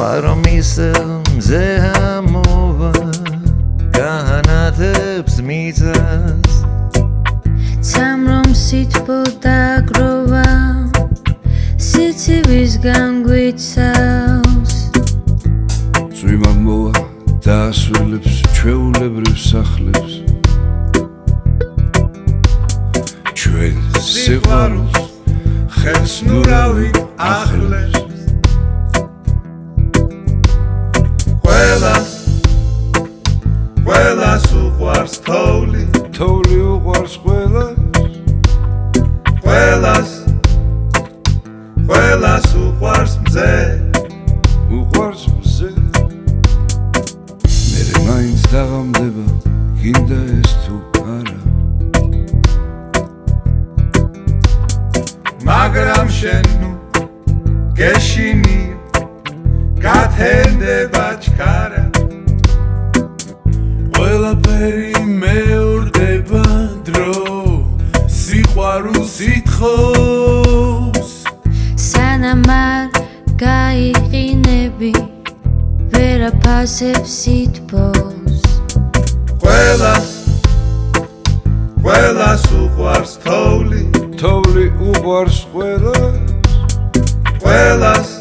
Ყვარმის მზე ამოვა განათებს მიწას Ცამრომ სითბო დაგროვა სიცივისგან გვიცავს წვიმა მოვა დაასველებს ჩვეულებრივ სახლებს ჩვენ სიყვარულს ხელს ნურავი ახლებს ყველას უყვარს თოვლი თოვლი უყვარს ყველას უყვარს მზე უყვარს მზე მერე მაინც დაღამდება გინდა ეს თუ არა მაგრამ შენ ნუ გეშინია გათენდება ჩქარა ყველაფერი მეორდება დრო სიყვარულს ითხოვს სანამ არ გაიყინები ვერ აფასებს სითბოს ყველას უყვარს თოვლი თოვლი უყვარს ყველას